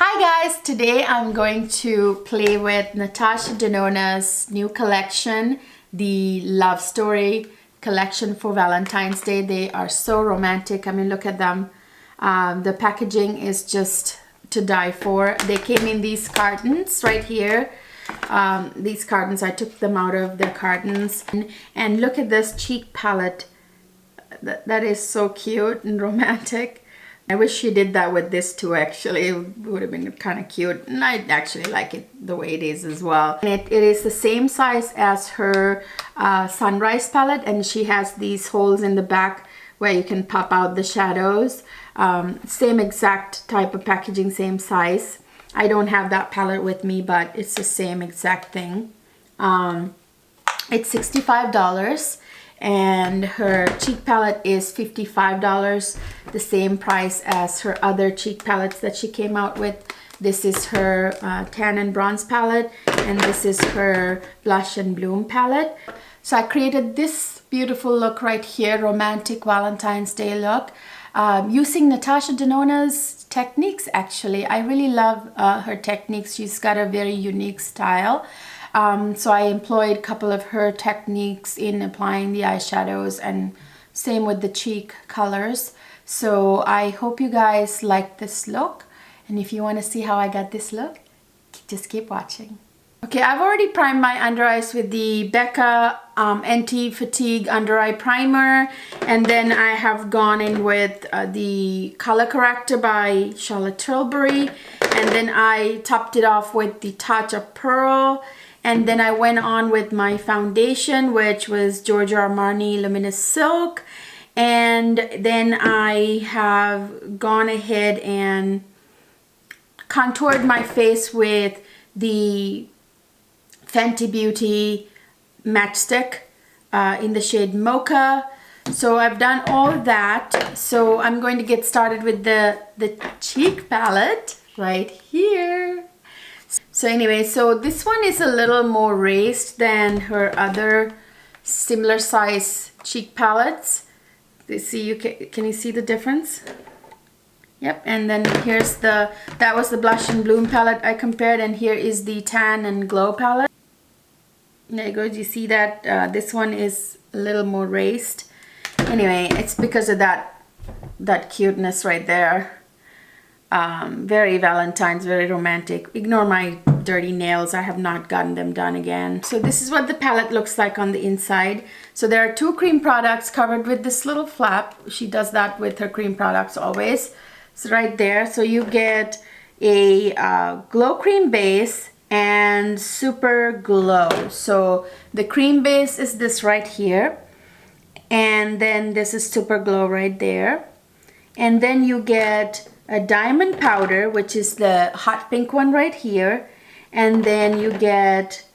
Hi guys, today I'm going to play with Natasha Denona's new collection, the Love Story collection for Valentine's Day. They are so romantic. I mean, look at them. The packaging is just to die for. They came in these cartons right here. These cartons, I took them out of the cartons. And look at this cheek palette. That is so cute and romantic. I wish she did that with this too, actually. It would have been kind of cute. And I actually like it the way it is as well. And it is the same size as her Sunrise palette. And she has these holes in the back where you can pop out the shadows. Same exact type of packaging, same size. I don't have that palette with me, but it's the same exact thing. It's $65. And her cheek palette is $55, the same price as her other cheek palettes that she came out with. This is her tan and bronze palette, and this is her blush and bloom palette. So I created this beautiful look right here, romantic Valentine's Day look, using Natasha Denona's techniques. Actually, I really love her techniques. She's got a very unique style. So I employed a couple of her techniques in applying the eyeshadows, and same with the cheek colors. So I hope you guys like this look, and if you want to see how I got this look, just keep watching. Okay, I've already primed my under eyes with the Becca Anti-Fatigue Under Eye Primer, and then I have gone in with the Color Corrector by Charlotte Tilbury, and then I topped it off with the Touch of Pearl. And then I went on with my foundation, which was Giorgio Armani Luminous Silk. And then I have gone ahead and contoured my face with the Fenty Beauty Matchstick in the shade Mocha. So I've done all of that. So I'm going to get started with the cheek palette right here. So anyway, so this one is a little more raised than her other similar size cheek palettes. Can you see the difference? Yep, and then here's that was the Blush and Bloom palette I compared, and here is the Tan and Glow palette. There you go, do you see that? This one is a little more raised. Anyway, it's because of that cuteness right there. Very Valentine's, very romantic. Ignore my dirty nails. I have not gotten them done again. So this is what the palette looks like on the inside. So there are two cream products covered with this little flap. She does that with her cream products always. So right there. So you get a glow cream base and super glow. So the cream base is this right here. And then this is super glow right there. And then you get a diamond powder, which is the hot pink one right here, and then you get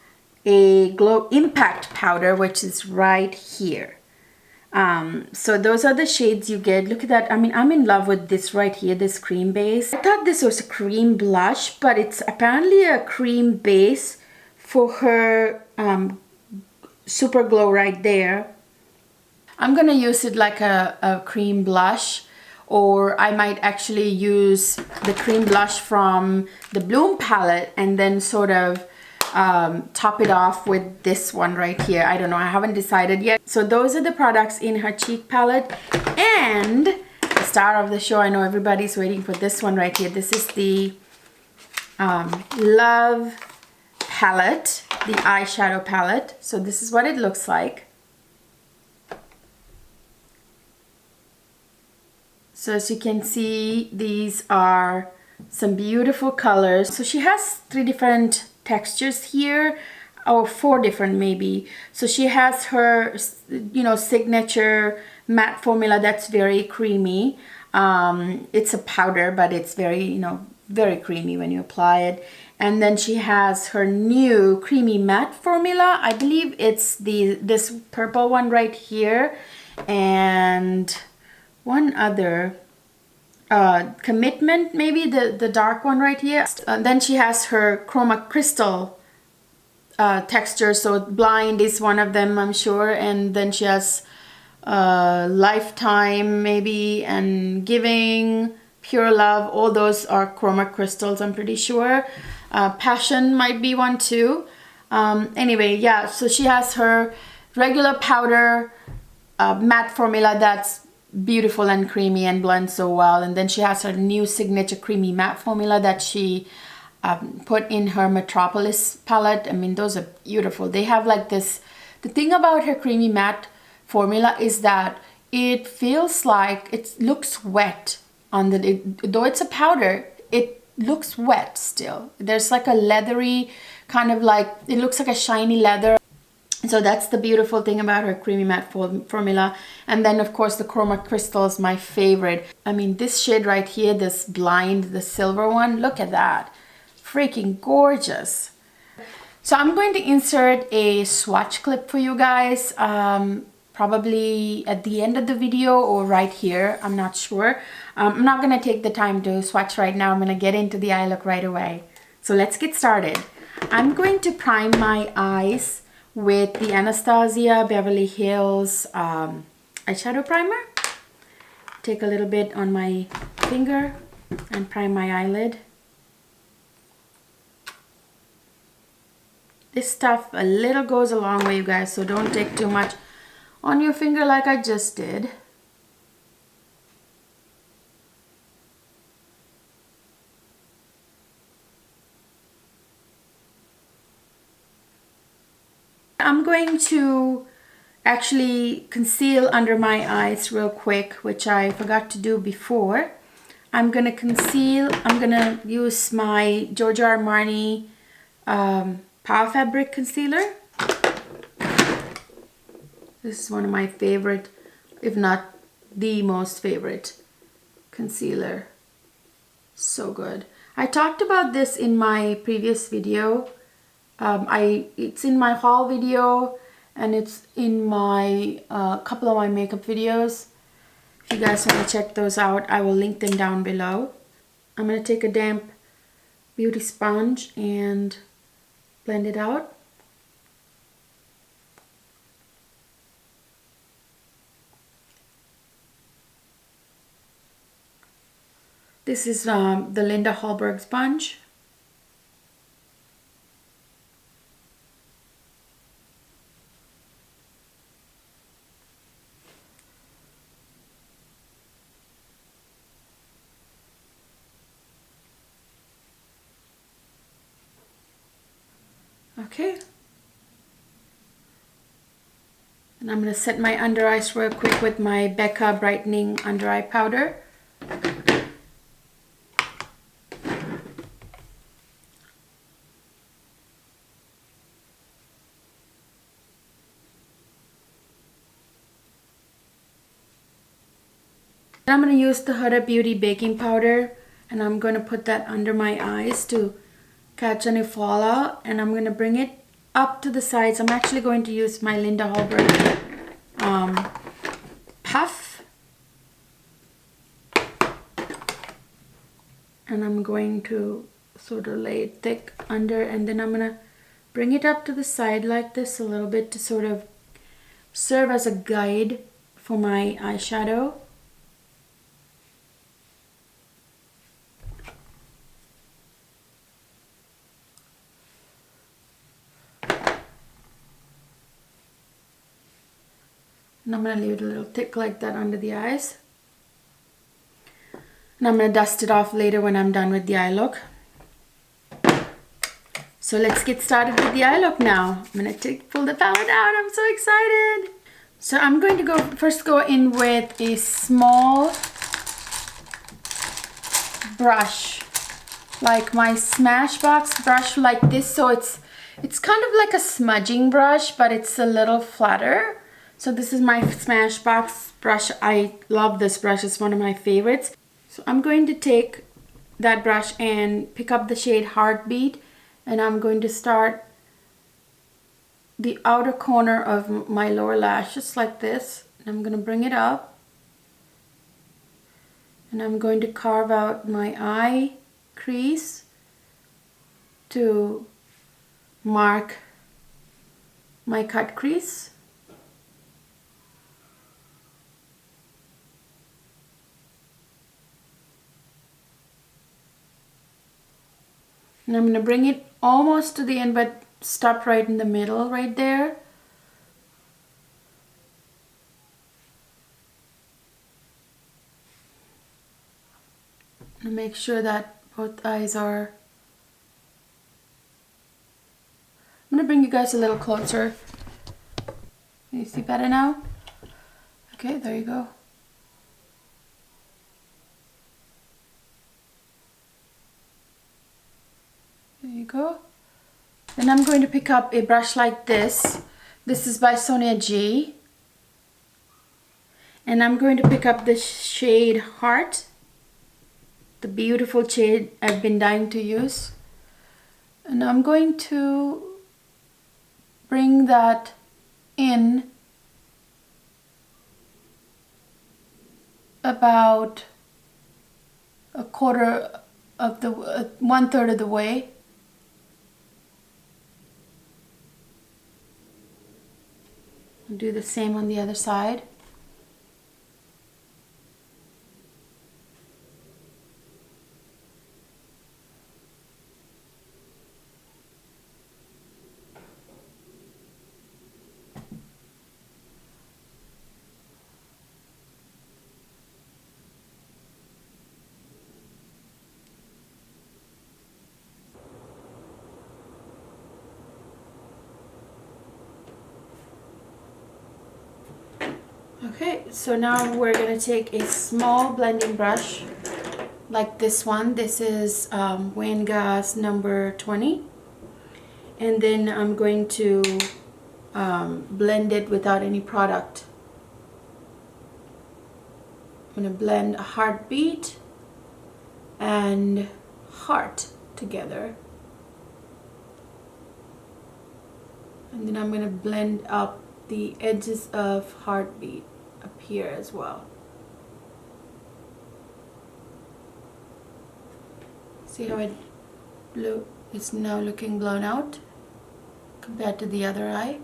a glow impact powder, which is right here. So those are the shades you get. Look at that. I mean, I'm in love with this right here, this cream base. I thought this was a cream blush, but it's apparently a cream base for her super glow right there. I'm gonna use it like a cream blush, or I might actually use the cream blush from the Bloom palette and then sort of top it off with this one right here. I don't know, I haven't decided yet. So those are the products in her cheek palette. And the star of the show, I know everybody's waiting for this one right here. This is the Love palette, the eyeshadow palette. So this is what it looks like. So as you can see, these are some beautiful colors. So she has 3 different textures here, or 4 different maybe. So she has her, signature matte formula that's very creamy. It's a powder, but it's very, very creamy when you apply it. And then she has her new creamy matte formula. I believe it's this purple one right here, and one other, Commitment, maybe the dark one right here. Then she has her Chroma Crystal texture, so Blind is one of them, I'm sure. And then she has Lifetime maybe, and Giving, Pure Love, all those are chroma crystals, I'm pretty sure. Passion might be one too. Anyway, yeah, so she has her regular powder matte formula that's beautiful and creamy and blends so well, and then she has her new signature creamy matte formula that she put in her Metropolis palette. I mean, those are beautiful. They have like this, the thing about her creamy matte formula is that it feels like it looks wet on the, though it's a powder, it looks wet still. There's like a leathery kind of like, it looks like a shiny leather. So that's the beautiful thing about her creamy matte formula. And then of course the chroma crystal is my favorite. I mean, this shade right here, this Blind, the silver one, look at that. Freaking gorgeous. So I'm going to insert a swatch clip for you guys, probably at the end of the video or right here, I'm not sure. I'm not gonna take the time to swatch right now. I'm gonna get into the eye look right away. So let's get started. I'm going to prime my eyes with the Anastasia Beverly Hills eyeshadow primer. Take a little bit on my finger and prime my eyelid. This stuff a little goes a long way, you guys, so don't take too much on your finger like I just did. I'm going to actually conceal under my eyes real quick, which I forgot to do before. I'm gonna conceal, I'm gonna use my Giorgio Armani Power Fabric Concealer. This is one of my favorite, if not the most favorite concealer. So good. I talked about this in my previous video. It's in my haul video and it's in my couple of my makeup videos. If you guys want to check those out, I will link them down below. I'm going to take a damp beauty sponge and blend it out. This is the Linda Hallberg sponge. Okay. And I'm going to set my under eyes real quick with my Becca Brightening Under Eye Powder. I'm going to use the Huda Beauty baking powder and I'm going to put that under my eyes to catch any fallout, and I'm going to bring it up to the sides. I'm actually going to use my Linda Hallberg puff, and I'm going to sort of lay it thick under, and then I'm going to bring it up to the side like this a little bit to sort of serve as a guide for my eyeshadow. And I'm going to leave it a little thick like that under the eyes. And I'm going to dust it off later when I'm done with the eye look. So let's get started with the eye look now. I'm going to pull the palette out. I'm so excited. So I'm going to first go in with a small brush, like my Smashbox brush like this. So it's kind of like a smudging brush, but it's a little flatter. So this is my Smashbox brush. I love this brush. It's one of my favorites. So I'm going to take that brush and pick up the shade Heartbeat, and I'm going to start the outer corner of my lower lash just like this. I'm going to bring it up and I'm going to carve out my eye crease to mark my cut crease. And I'm going to bring it almost to the end, but stop right in the middle right there. And make sure that both eyes are... I'm going to bring you guys a little closer. Can you see better now? Okay, there you go. There you go. Then I'm going to pick up a brush like this. This is by Sonia G. And I'm going to pick up the shade Heart. The beautiful shade I've been dying to use. And I'm going to bring that in about a quarter of the, 1/3 of the way. I'll do the same on the other side. Okay, so now we're going to take a small blending brush like this one. This is Wayne Goss number 20. And then I'm going to blend it without any product. I'm going to blend a Heartbeat and Heart together. And then I'm going to blend up the edges of Heartbeat up here as well. See how it's now looking blown out compared to the other eye.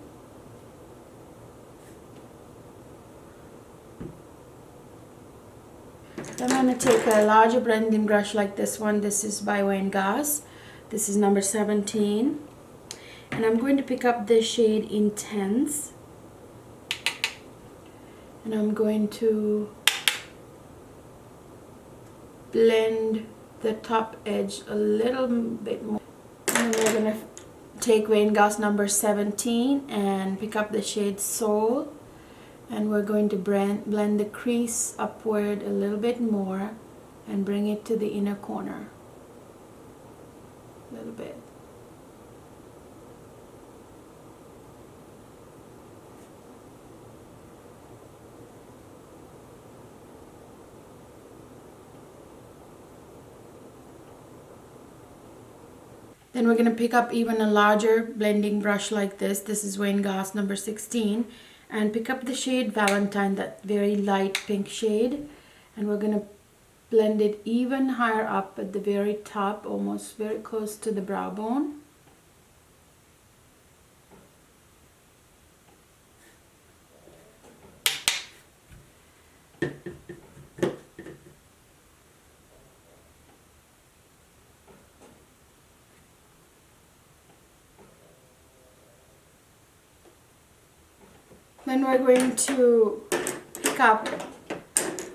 Then I'm going to take a larger blending brush like this one. This is by Wayne Goss. This is number 17. And I'm going to pick up the shade Intense. And I'm going to blend the top edge a little bit more. And we're going to take Wayne Goss number 17 and pick up the shade Soul. And we're going to blend the crease upward a little bit more and bring it to the inner corner a little bit. Then we're going to pick up even a larger blending brush like this. This is Wayne Goss number 16. And pick up the shade Valentine, that very light pink shade. And we're going to blend it even higher up at the very top, almost very close to the brow bone. Then we're going to pick up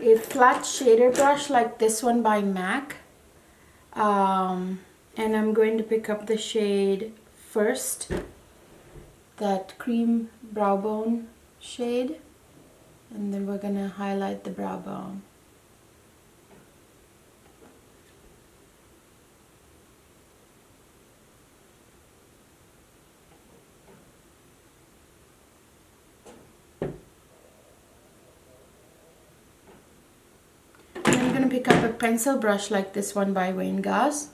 a flat shader brush like this one by MAC. And I'm going to pick up the shade First, that cream brow bone shade. And then we're going to highlight the brow bone. Pick up a pencil brush like this one by Wayne Goss.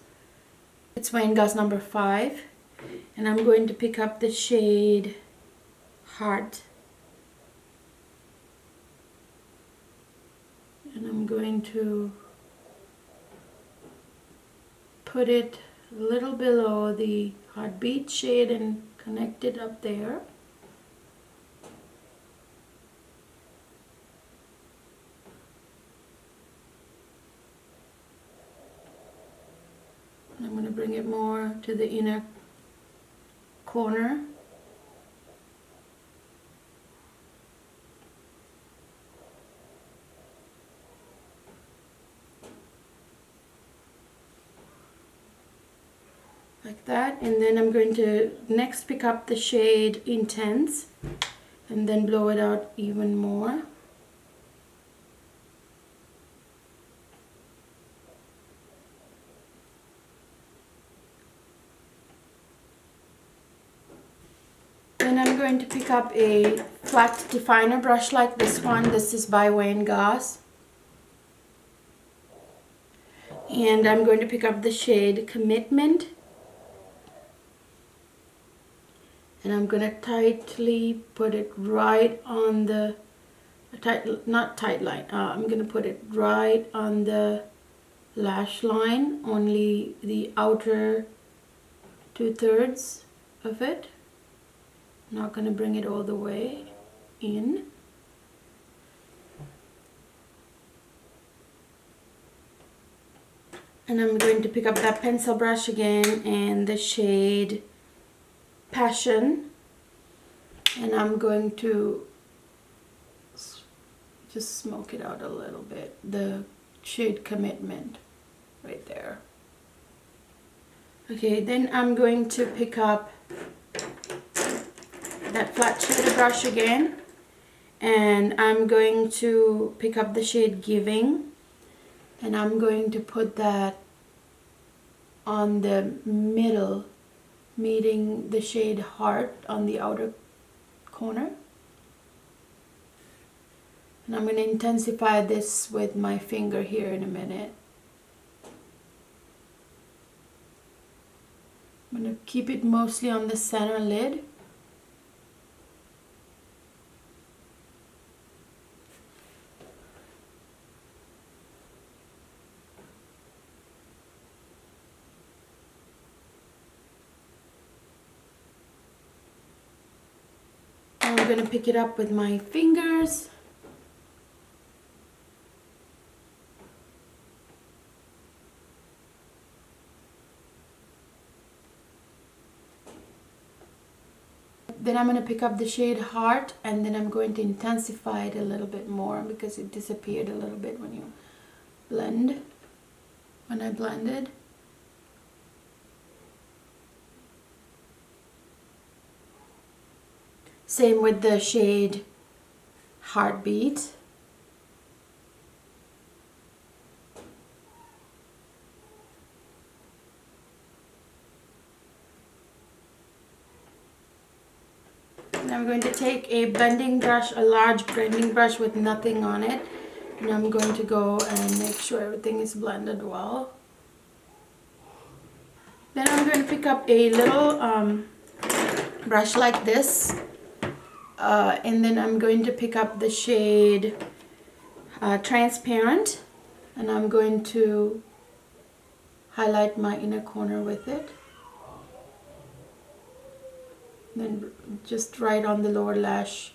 It's Wayne Goss number 5. And I'm going to pick up the shade Heart. And I'm going to put it a little below the Heartbeat shade and connect it up there. I'm going to bring it more to the inner corner. Like that, and then I'm going to next pick up the shade Intense and then blow it out even more. Then I'm going to pick up a flat definer brush like this one. This is by Wayne Goss. And I'm going to pick up the shade Commitment. And I'm going to tightly put it right on the, not tight line, I'm going to put it right on the lash line, only the outer 2/3 of it. Not going to bring it all the way in. And I'm going to pick up that pencil brush again and the shade Passion, and I'm going to just smoke it out a little bit, the shade Commitment right there. Okay, then I'm going to pick up that flat shader brush again, and I'm going to pick up the shade Giving, and I'm going to put that on the middle, meeting the shade Heart on the outer corner. And I'm going to intensify this with my finger here in a minute. I'm going to keep it mostly on the center lid. I'm going to pick it up with my fingers. Then I'm going to pick up the shade Heart, and then I'm going to intensify it a little bit more because it disappeared a little bit when you blend, when I blended. Same with the shade Heartbeat. And I'm going to take a blending brush, a large blending brush with nothing on it, and I'm going to go and make sure everything is blended well. Then I'm going to pick up a little brush like this, and then I'm going to pick up the shade Transparent, and I'm going to highlight my inner corner with it. Then just right on the lower lash,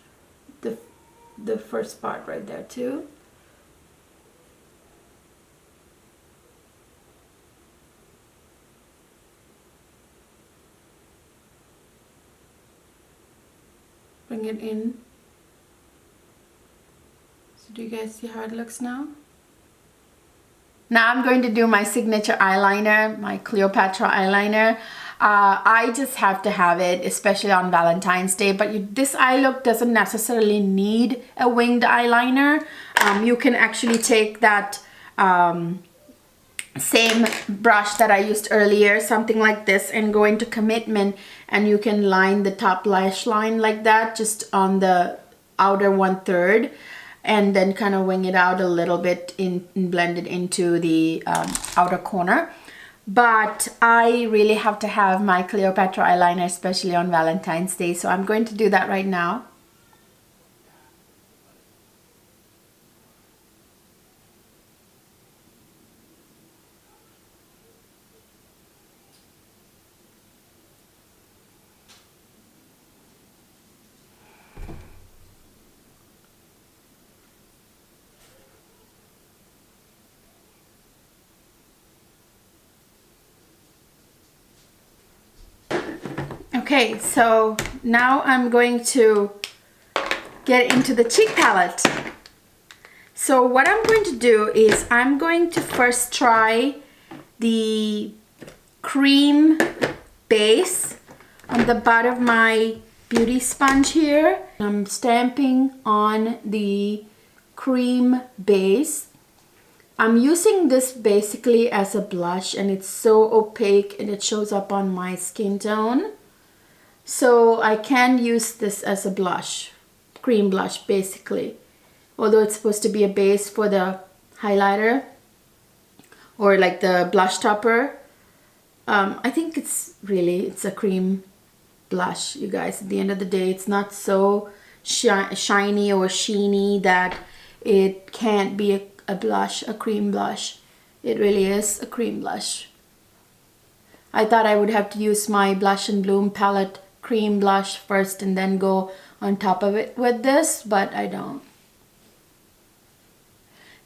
the first part right there too. Bring it in. So do you guys see how it looks now? Now I'm going to do my signature eyeliner, my Cleopatra eyeliner. I just have to have it, especially on Valentine's Day, but this eye look doesn't necessarily need a winged eyeliner. You can actually take that same brush that I used earlier, something like this, and go into Commitment, and you can line the top lash line like that, just on the outer 1/3, and then kind of wing it out a little bit and blend it into the outer corner. But I really have to have my Cleopatra eyeliner, especially on Valentine's Day, so I'm going to do that right now. Okay, so now I'm going to get into the cheek palette. So what I'm going to do is I'm going to first try the cream base on the butt of my beauty sponge here. I'm stamping on the cream base. I'm using this basically as a blush, and it's so opaque and it shows up on my skin tone. So I can use this as a blush, cream blush basically. Although it's supposed to be a base for the highlighter or like the blush topper. I think it's a cream blush, you guys. At the end of the day, it's not so shiny or sheeny that it can't be a blush, a cream blush. It really is a cream blush. I thought I would have to use my Blush and Bloom palette cream blush first and then go on top of it with this, but I don't.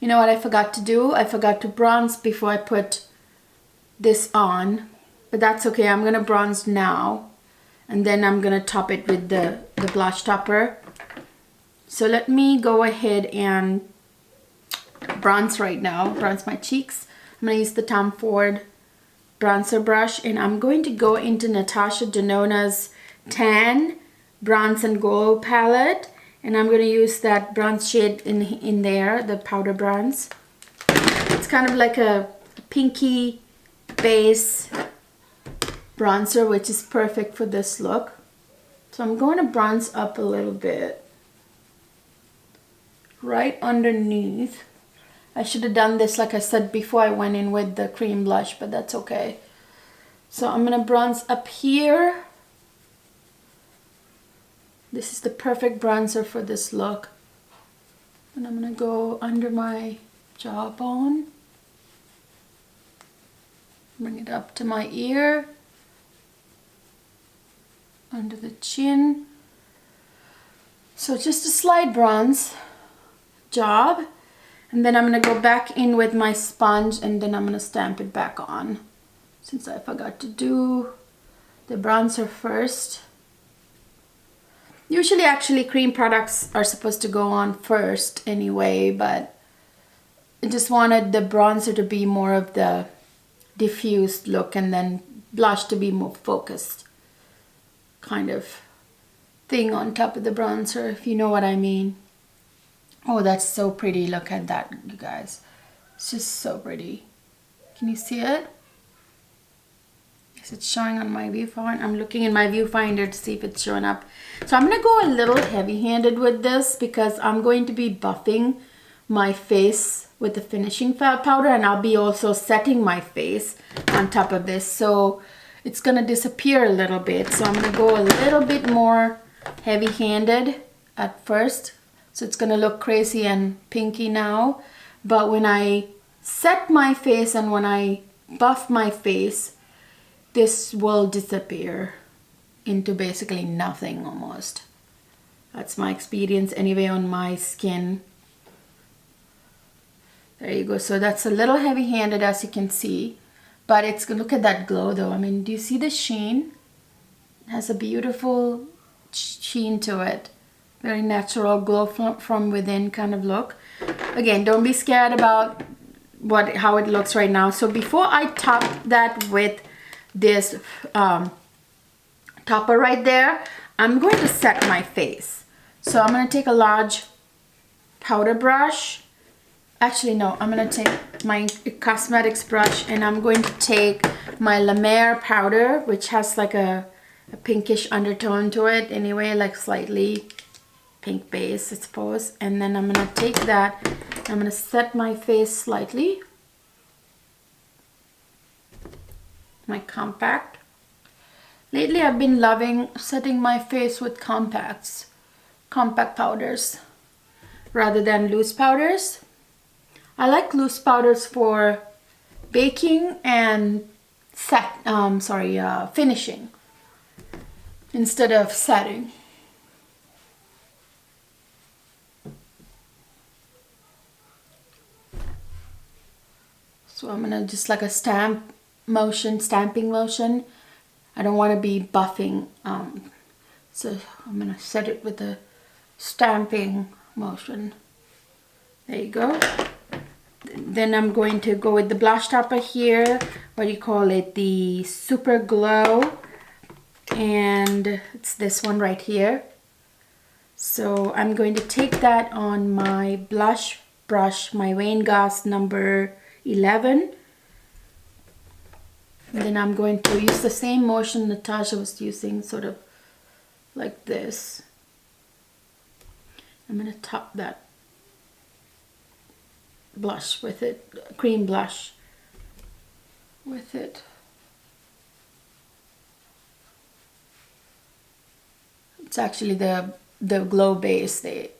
You know what I forgot to do? I forgot to bronze before I put this on, but that's okay. I'm gonna bronze now, and then I'm gonna top it with the blush topper. So let me go ahead and bronze right now, bronze my cheeks. I'm gonna use the Tom Ford bronzer brush, and I'm going to go into Natasha Denona's Tan Bronze and Glow palette, and I'm going to use that bronze shade in there, the powder bronze. It's kind of like a pinky base bronzer, which is perfect for this look. So I'm going to bronze up a little bit right underneath. I should have done this like I said before I went in with the cream blush, but that's okay. So I'm going to bronze up here. This is the perfect bronzer for this look. And I'm going to go under my jawbone. Bring it up to my ear. Under the chin. So just a slight bronze job. And then I'm going to go back in with my sponge, and then I'm going to stamp it back on. Since I forgot to do the bronzer first. Usually actually cream products are supposed to go on first anyway, but I just wanted the bronzer to be more of the diffused look and then blush to be more focused kind of thing on top of the bronzer, if you know what I mean. Oh, that's so pretty. Look at that, you guys. It's just so pretty. Can you see it? Yes, it's showing on my viewfinder. I'm looking in my viewfinder to see if it's showing up. So I'm going to go a little heavy-handed with this because I'm going to be buffing my face with the finishing powder, and I'll be also setting my face on top of this. So it's going to disappear a little bit. So I'm going to go a little bit more heavy-handed at first. So it's going to look crazy and pinky now. But when I set my face and when I buff my face, this will disappear into basically nothing almost. That's my experience anyway on my skin. There you go. So that's a little heavy-handed, as you can see. But it's gonna look at that glow though. I mean, do you see the sheen? It has a beautiful sheen to it. Very natural glow from within kind of look. Again, don't be scared about how it looks right now. So before I top that with this topper right there, I'm going to set my face. So I'm going to take a large powder brush. Actually, no, I'm going to take my cosmetics brush, and I'm going to take my La Mer powder, which has like a pinkish undertone to it anyway, like slightly pink base, I suppose. And then I'm going to take that, I'm going to set my face slightly. My compact. Lately I've been loving setting my face with compact powders rather than loose powders. I like loose powders for baking and finishing instead of setting. So I'm gonna just like a stamping motion, I don't want to be buffing. So I'm going to set it with a stamping motion. There you go. Then I'm going to go with the blush topper here. What do you call it? The Super Glow. And it's this one right here. So I'm going to take that on my blush brush, my Wayne Goss number 11. And then I'm going to use the same motion Natasha was using, sort of like this. I'm going to top that blush with it, cream blush with it. It's actually the glow base, they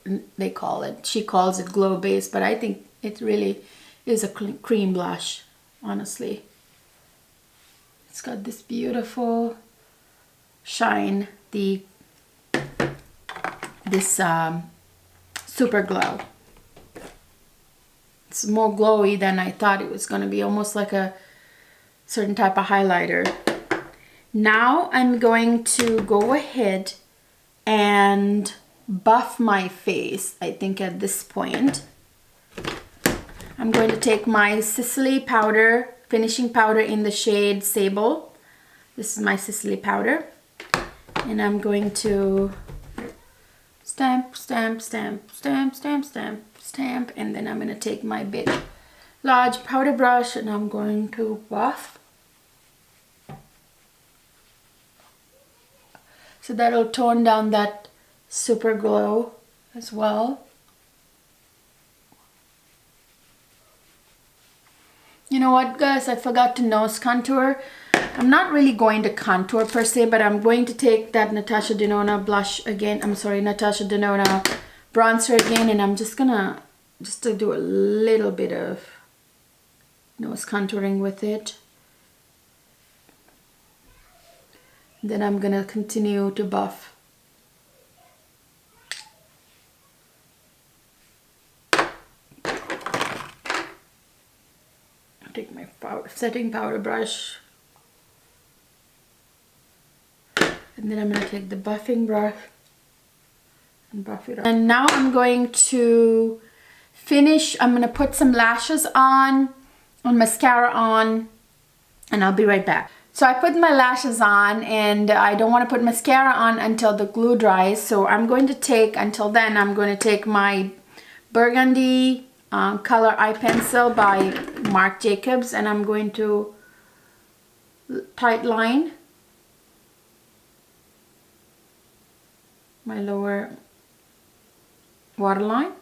call it. She calls it glow base, but I think it really is a cream blush, honestly. It's got this beautiful shine, this Super Glow. It's more glowy than I thought it was going to be, almost like a certain type of highlighter. Now I'm going to go ahead and buff my face. I think at this point I'm going to take my Sicily powder, finishing powder in the shade Sable. This is my Sicily powder, and I'm going to stamp, stamp, stamp, stamp, stamp, stamp, stamp, and then I'm going to take my big large powder brush and I'm going to buff. So that'll tone down that Super Glow as well. You know what, guys? I forgot to nose contour. I'm not really going to contour per se, but I'm going to take that Natasha Denona blush again. I'm sorry, Natasha Denona bronzer again, and I'm just gonna to do a little bit of nose contouring with it. Then I'm gonna continue to buff. I'll take my setting powder brush. And then I'm gonna take the buffing brush and buff it up. And now I'm going to finish. I'm gonna put some lashes on mascara on, and I'll be right back. So I put my lashes on, and I don't want to put mascara on until the glue dries. So I'm going to take, until then, I'm going to take my Burgundy color eye pencil by Marc Jacobs, and I'm going to tight line my lower waterline.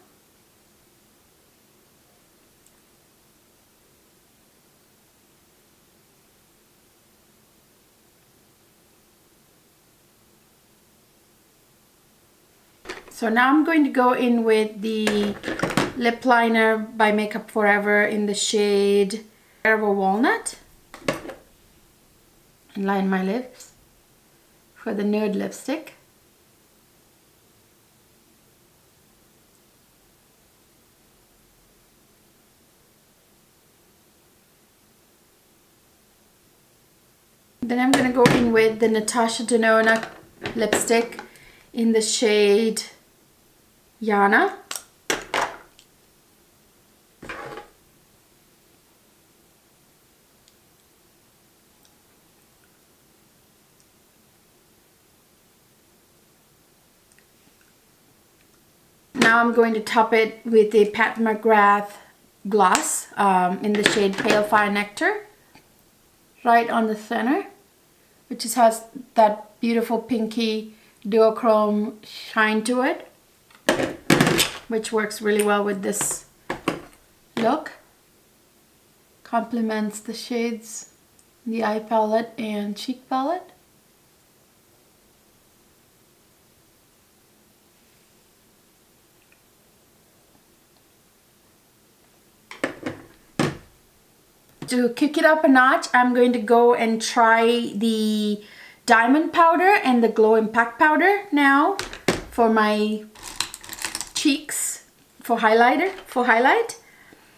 So now I'm going to go in with the lip liner by Makeup Forever in the shade Forever Walnut and line my lips for the nude lipstick. Then I'm going to go in with the Natasha Denona lipstick in the shade Yana. Now I'm going to top it with the Pat McGrath gloss in the shade Pale Fire Nectar, right on the center, which just has that beautiful pinky duochrome shine to it, which works really well with this look. Complements the shades in the eye palette and cheek palette. To kick it up a notch, I'm going to go and try the diamond powder and the glow impact powder now for my cheeks for highlight.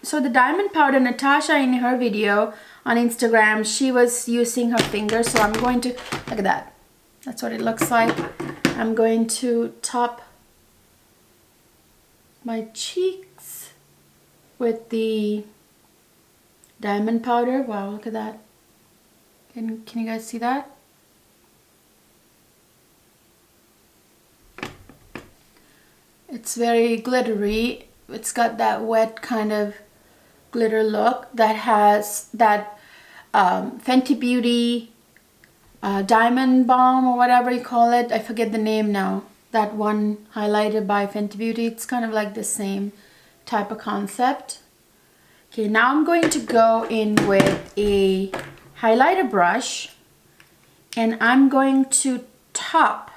So the diamond powder, Natasha in her video on Instagram, she was using her finger. So I'm going to, look at that. That's what it looks like. I'm going to top my cheeks with the diamond powder. Wow, look at that. Can you guys see that? It's very glittery. It's got that wet kind of glitter look that has that Fenty Beauty diamond balm or whatever you call it. I forget the name now. That one highlighted by Fenty Beauty. It's kind of like the same type of concept. Okay, now I'm going to go in with a highlighter brush and I'm going to top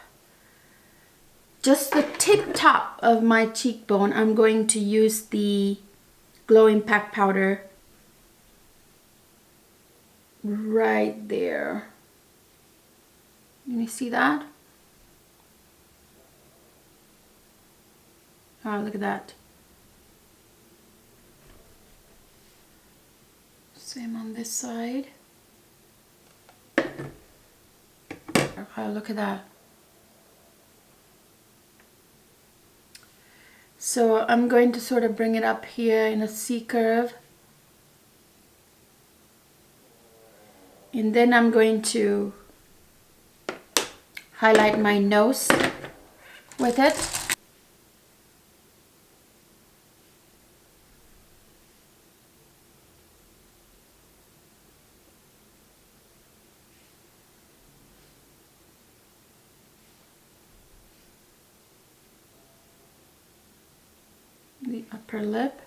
just the tip top of my cheekbone. I'm going to use the Glow Impact powder right there. Can you see that? Oh, look at that. Same on this side. Oh, look at that. So I'm going to sort of bring it up here in a C curve. And then I'm going to highlight my nose with it. The upper lip,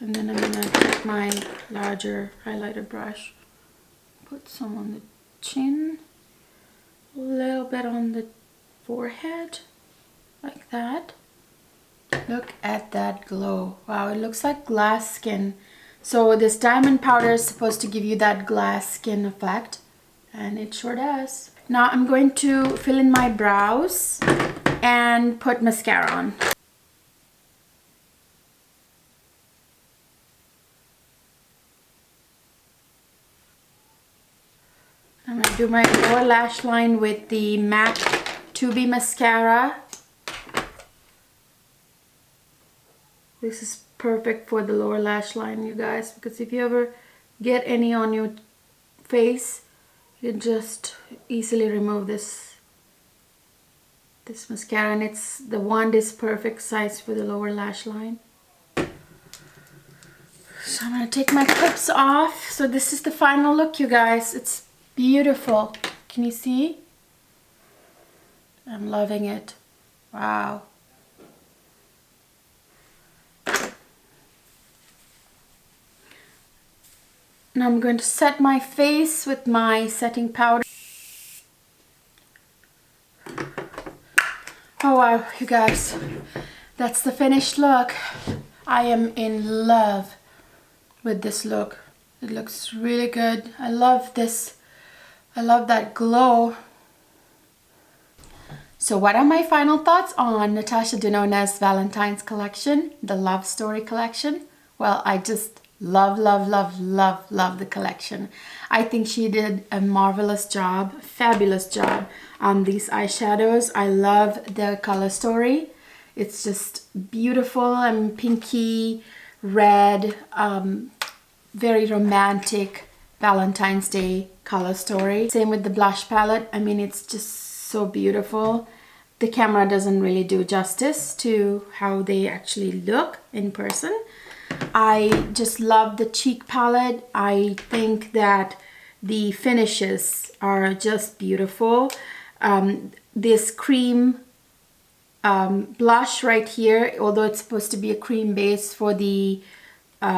and then I'm gonna take my larger highlighter brush, put some on the chin, a little bit on the forehead, like that. Look at that glow. Wow, it looks like glass skin. So this diamond powder is supposed to give you that glass skin effect, and it sure does. Now I'm going to fill in my brows and put mascara on. I'm going to do my lower lash line with the MAC 2B mascara. This is perfect for the lower lash line, you guys, because if you ever get any on your face, you can just easily remove this mascara, and the wand is perfect size for the lower lash line. So I'm going to take my clips off. So this is the final look, you guys. It's beautiful. Can you see? I'm loving it. Wow. Now I'm going to set my face with my setting powder. Oh wow, you guys. That's the finished look. I am in love with this look. It looks really good. I love this. I love that glow. So what are my final thoughts on Natasha Denona's Valentine's collection, the Love Story collection? Well, I just love, love, love, love, love the collection. I think she did a marvelous job, fabulous job on these eyeshadows. I love the color story. It's just beautiful and pinky, red, very romantic Valentine's Day color story. Same with the blush palette. I mean, it's just so beautiful. The camera doesn't really do justice to how they actually look in person. I just love the cheek palette. I think that the finishes are just beautiful. This cream blush right here, although it's supposed to be a cream base for the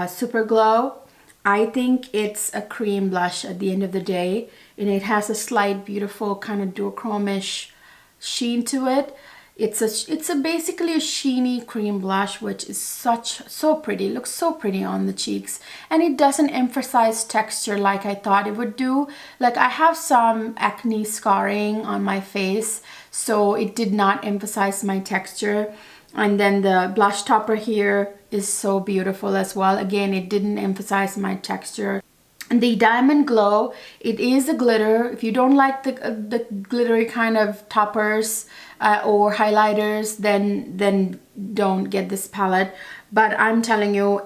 Super Glow, I think it's a cream blush at the end of the day, and it has a slight beautiful kind of duochromish sheen to it. It's basically a sheeny cream blush, which is so pretty. It looks so pretty on the cheeks, and it doesn't emphasize texture like I thought it would do. Like, I have some acne scarring on my face, so it did not emphasize my texture. And then the blush topper here is so beautiful as well. Again, it didn't emphasize my texture. And the Diamond Glow, it is a glitter. If you don't like the glittery kind of toppers or highlighters, then don't get this palette. But I'm telling you,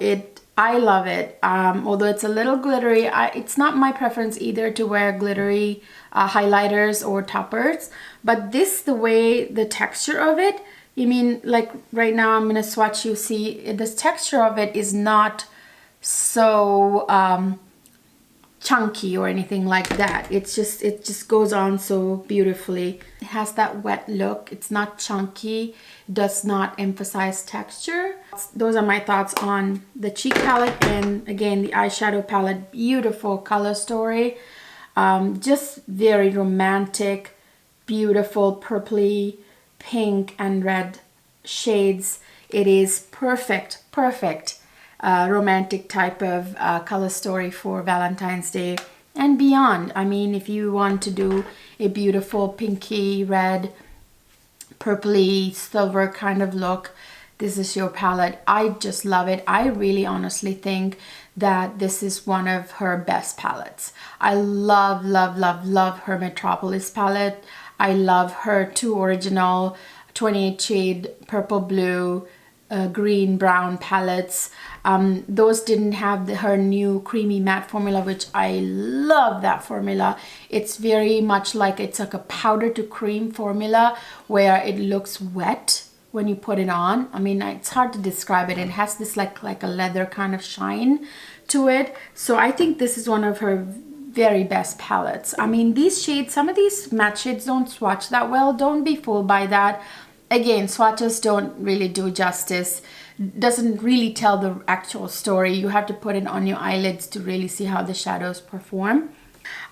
I love it. Although it's a little glittery, it's not my preference either to wear glittery highlighters or toppers. But this, the way the texture of it, I mean, like right now I'm gonna swatch, you see this texture of it is not so chunky or anything like that. It just goes on so beautifully. It has that wet look. It's not chunky, does not emphasize texture. Those are my thoughts on the cheek palette, and again the eyeshadow palette. Beautiful color story, just very romantic, beautiful purpley, pink and red shades. It is perfect romantic type of color story for Valentine's Day and beyond. I mean, if you want to do a beautiful pinky red, purpley, silver kind of look, this is your palette. I just love it. I really honestly think that this is one of her best palettes. I love her Metropolis palette. I love her two original 28 shade purple, blue, green, brown palettes. Those didn't have her new creamy matte formula, which I love that formula. It's very much like, it's like a powder to cream formula where it looks wet when you put it on. I mean, it's hard to describe it. It has this like a leather kind of shine to it. So I think this is one of her very best palettes. I mean, these shades, some of these matte shades don't swatch that well. Don't be fooled by that. Again, swatches don't really do justice. Doesn't really tell the actual story. You have to put it on your eyelids to really see how the shadows perform.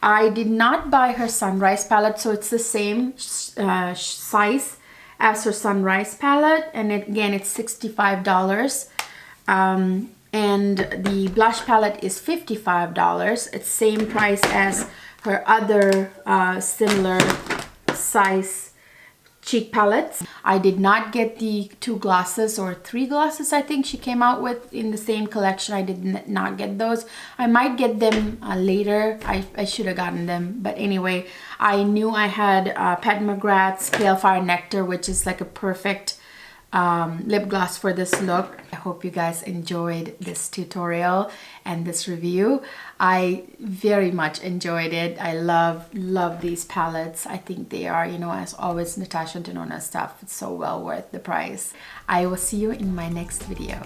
I did not buy her Sunrise palette, so it's the same size as her Sunrise palette, and again it's $65. And the blush palette is $55. It's same price as her other similar size cheek palettes. I did not get the 2 glosses or 3 glosses I think she came out with in the same collection. I did not get those. I might get them later. I should have gotten them, but anyway, I knew I had Pat McGrath's Pale Fire Nectar, which is like a perfect lip gloss for this look. I hope you guys enjoyed this tutorial and this review. I very much enjoyed it. I love these palettes. I think they are, you know, as always, Natasha Denona stuff. It's so well worth the price. I will see you in my next video.